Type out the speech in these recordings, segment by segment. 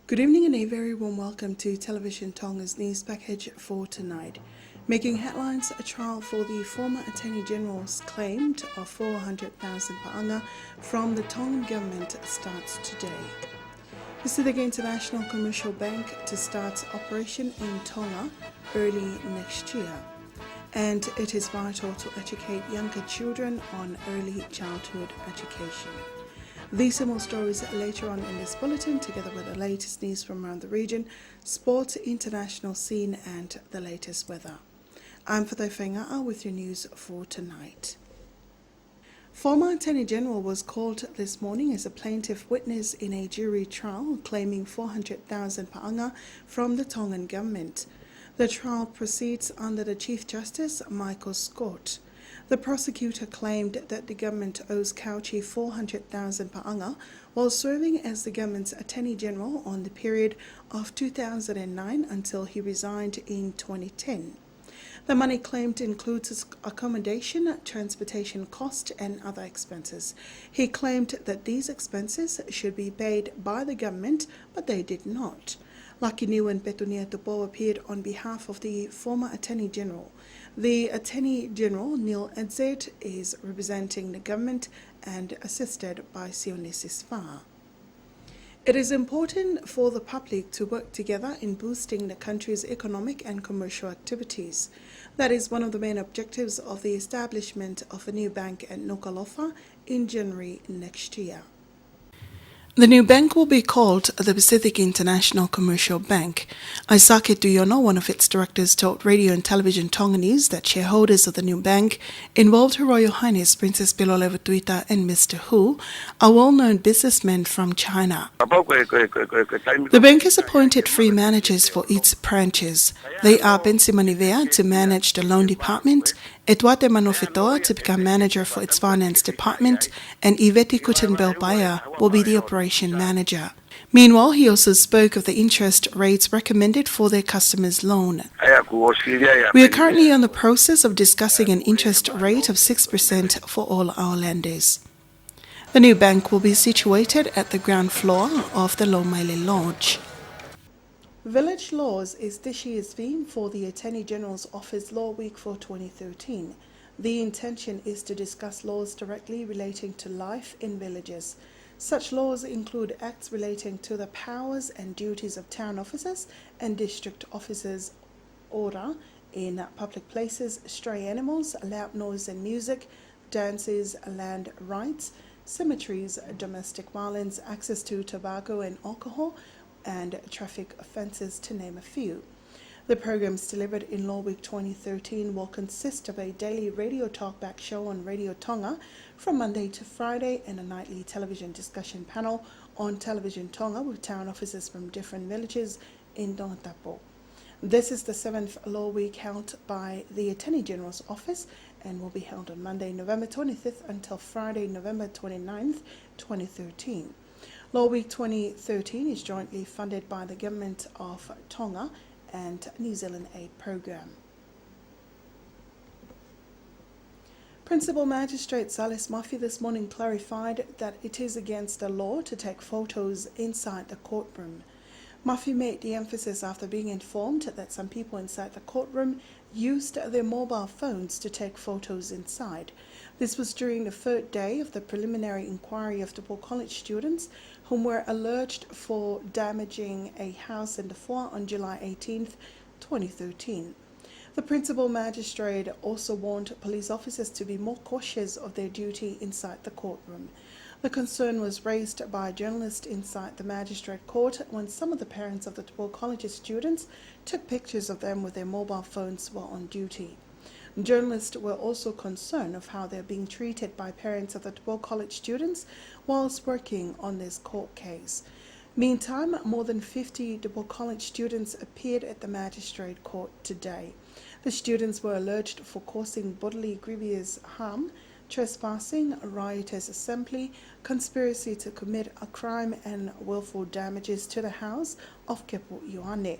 Good evening and a very warm welcome to Television Tonga's news package for tonight. Making headlines, a trial for the former Attorney General's claim of 400,000 paanga from the Tongan government starts today. Pacific International Commercial Bank to start operation in Tonga early next year. And it is vital to educate younger children on early childhood education. These and more stories later on in this bulletin, together with the latest news from around the region, sports, international scene, and the latest weather. I'm Fatay Whainga'a with your news for tonight. Former Attorney General was called this morning as a plaintiff witness in a jury trial claiming 400,000 paanga from the Tongan government. The trial proceeds under the Chief Justice, Michael Scott. The prosecutor claimed that the government owes Cauchi 400,000 paanga while serving as the government's Attorney General on the period of 2009 until he resigned in 2010. The money claimed includes accommodation, transportation cost, and other expenses. He claimed that these expenses should be paid by the government, but they did not. Lucky New and Petunia Tupo appeared on behalf of the former Attorney General. The Attorney General, Neil Edzard, is representing the government and assisted by Sionis Fa. It is important for the public to work together in boosting the country's economic and commercial activities. That is one of the main objectives of the establishment of a new bank at Nuku'alofa in January next year. The new bank will be called the Pacific International Commercial Bank. Aisake Tuyono, one of its directors, told Radio and Television Tonga News that shareholders of the new bank involved Her Royal Highness Princess Piloleva and Mr. Hu, are well-known businessmen from China. The bank has appointed 3 managers for its branches. They are Bensi Manivea to manage the loan department, Eduardo Manofetoa to become manager for its finance department, and Iveti Kutenbelbaya will be the operation manager. Meanwhile, he also spoke of the interest rates recommended for their customers' loan. We are currently in the process of discussing an interest rate of 6% for all our lenders. The new bank will be situated at the ground floor of the Lomaile Lodge. Village Laws is this year's theme for the Attorney General's Office Law Week for 2013. The intention is to discuss laws directly relating to life in villages. Such laws include acts relating to the powers and duties of town officers and district officers, order in public places, stray animals, loud noise and music, dances, land rights, cemeteries, domestic violence, access to tobacco and alcohol, and traffic offences, to name a few. The programs delivered in Law Week 2013 will consist of a daily radio talkback show on Radio Tonga from Monday to Friday and a nightly television discussion panel on Television Tonga with town officers from different villages in Dongatapo. This is the 7th Law Week held by the Attorney General's Office and will be held on Monday, November 25th until Friday, November 29th, 2013. Law Week 2013 is jointly funded by the Government of Tonga and New Zealand Aid Program. Principal Magistrate Salis Mafi this morning clarified that it is against the law to take photos inside the courtroom. Mafi made the emphasis after being informed that some people inside the courtroom used their mobile phones to take photos inside. This was during the 3rd day of the preliminary inquiry of the Paul College students whom were alleged for damaging a house in the Four on July 18, 2013. The principal magistrate also warned police officers to be more cautious of their duty inside the courtroom. The concern was raised by a journalist inside the magistrate court when some of the parents of the Paul College students took pictures of them with their mobile phones while on duty. Journalists were also concerned of how they are being treated by parents of the DePaul College students whilst working on this court case. Meantime, more than 50 DePaul College students appeared at the magistrate court today. The students were alleged for causing bodily grievous harm, trespassing, riotous assembly, conspiracy to commit a crime, and willful damages to the house of Kepu Ioane.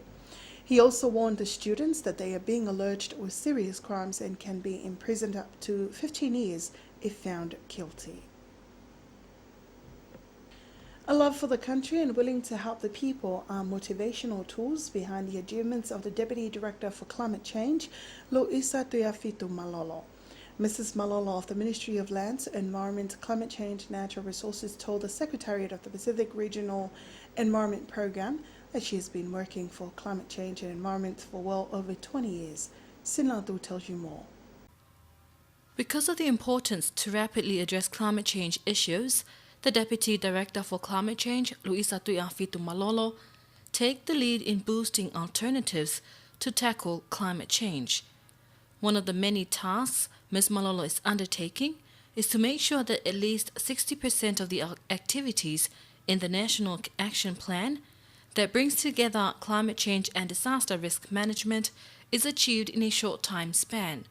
He also warned the students that they are being alleged with serious crimes and can be imprisoned up to 15 years if found guilty. A love for the country and willing to help the people are motivational tools behind the achievements of the Deputy Director for Climate Change, Loisa Tuiafitu Malolo. Mrs. Malolo of the Ministry of Lands, Environment, Climate Change and Natural Resources told the Secretariat of the Pacific Regional Environment Program that she has been working for climate change and environment for well over 20 years. Sinladu tells you more. Because of the importance to rapidly address climate change issues, the Deputy Director for Climate Change, Loisa Tuiafitu Malolo, take the lead in boosting alternatives to tackle climate change. One of the many tasks Ms. Malolo is undertaking is to make sure that at least 60% of the activities in the National Action Plan that brings together climate change and disaster risk management is achieved in a short time span.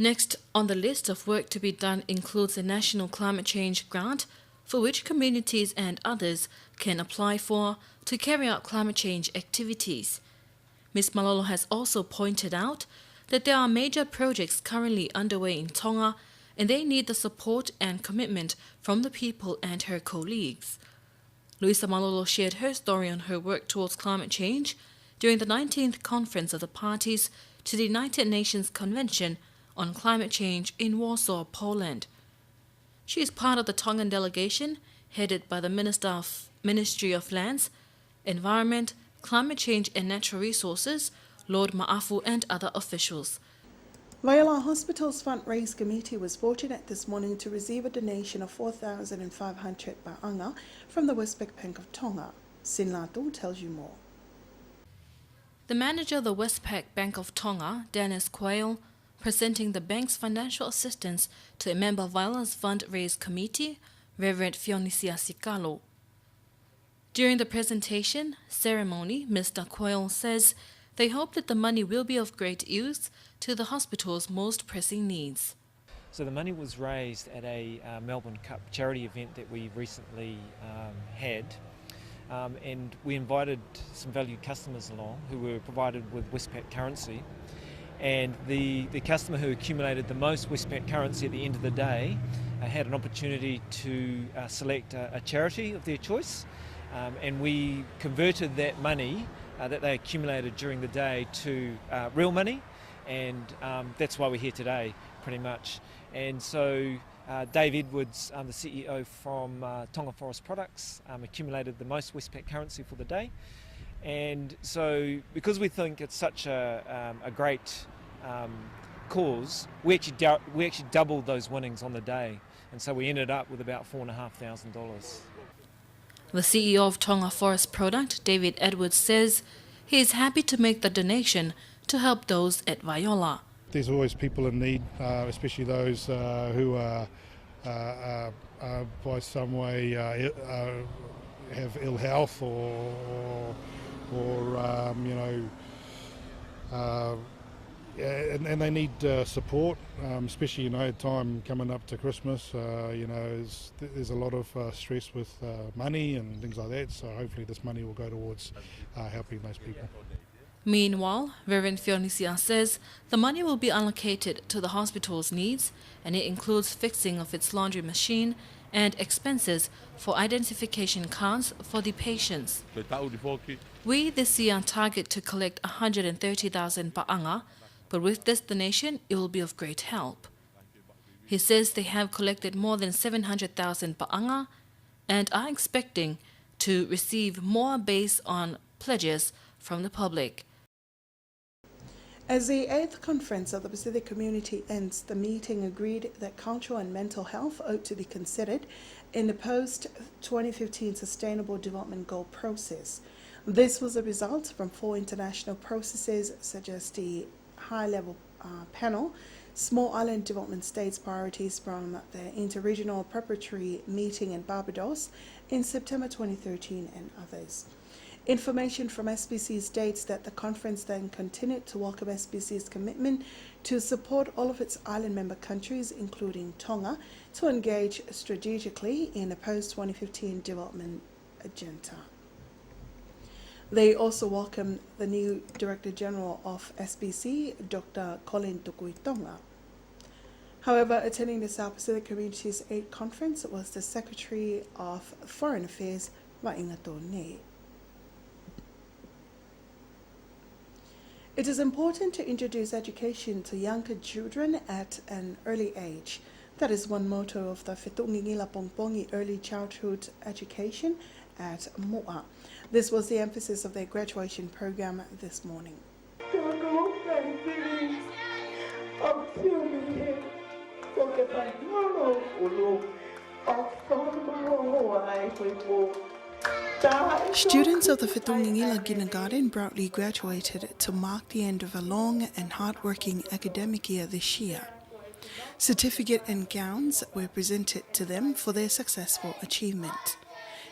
Next on the list of work to be done includes a National Climate Change Grant, for which communities and others can apply for to carry out climate change activities. Ms. Malolo has also pointed out that there are major projects currently underway in Tonga, and they need the support and commitment from the people and her colleagues. Loisa Malolo shared her story on her work towards climate change during the 19th Conference of the Parties to the United Nations Convention on Climate Change in Warsaw, Poland. She is part of the Tongan delegation headed by the Ministry of Lands, Environment, Climate Change and Natural Resources, Lord Ma'afu and other officials. Viola Hospital's fundraise committee was fortunate this morning to receive a donation of 4,500 ba'anga from the Westpac Bank of Tonga. Sinlatu tells you more. The manager of the Westpac Bank of Tonga, Dennis Quayle, presenting the bank's financial assistance to a member of Viola's fundraise committee, Reverend Fionisia Sikalo. During the presentation ceremony, Mr. Quayle says they hope that the money will be of great use to the hospital's most pressing needs. So the money was raised at a Melbourne Cup charity event that we recently had, and we invited some valued customers along who were provided with Westpac currency. And the customer who accumulated the most Westpac currency at the end of the day had an opportunity to select a charity of their choice, and we converted that money that they accumulated during the day to real money, and that's why we're here today, pretty much. And so Dave Edwards, the CEO from Tonga Forest Products, accumulated the most Westpac currency for the day. And so, because we think it's such a great cause, we actually doubled those winnings on the day, and so we ended up with about $4,500. The CEO of Tonga Forest Product, David Edwards, says he is happy to make the donation to help those at Viola. There's always people in need, especially those who are by some way have ill health or and they need support, especially time coming up to Christmas. There's a lot of stress with money and things like that. So hopefully this money will go towards helping those people. Meanwhile, Reverend Fionisia says the money will be allocated to the hospital's needs, and it includes fixing of its laundry machine and expenses for identification cards for the patients. We this year target to collect 130,000 ba'anga, but with this donation it will be of great help. He says they have collected more than 700,000 ba'anga and are expecting to receive more based on pledges from the public. As the 8th Conference of the Pacific Community ends, the meeting agreed that cultural and mental health ought to be considered in the post-2015 Sustainable Development Goal process. This was a result from 4 international processes such as the high-level panel, Small Island Development States Priorities from the Interregional Preparatory Meeting in Barbados in September 2013 and others. Information from SPC states that the conference then continued to welcome SPC's commitment to support all of its island member countries, including Tonga, to engage strategically in the post-2015 development agenda. They also welcomed the new Director General of SPC, Dr. Colin Tukuitonga. However, attending the South Pacific Communities Aid Conference was the Secretary of Foreign Affairs, Wa'ingato Ne. It is important to introduce education to younger children at an early age. That is one motto of the Whetungingila Pongpongi Early Childhood Education at Mo'a. This was the emphasis of their graduation program this morning. Students of the Whetungingila Kindergarten proudly graduated to mark the end of a long and hard-working academic year this year. Certificate and gowns were presented to them for their successful achievement.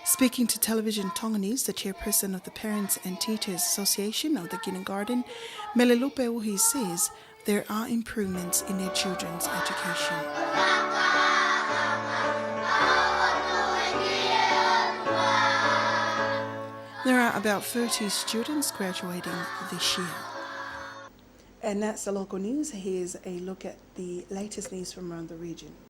Speaking to Television Tonganese, the chairperson of the Parents and Teachers Association of the Kindergarten, Melelupe Uhi says there are improvements in their children's education. There are about 30 students graduating this year. And that's the local news. Here's a look at the latest news from around the region.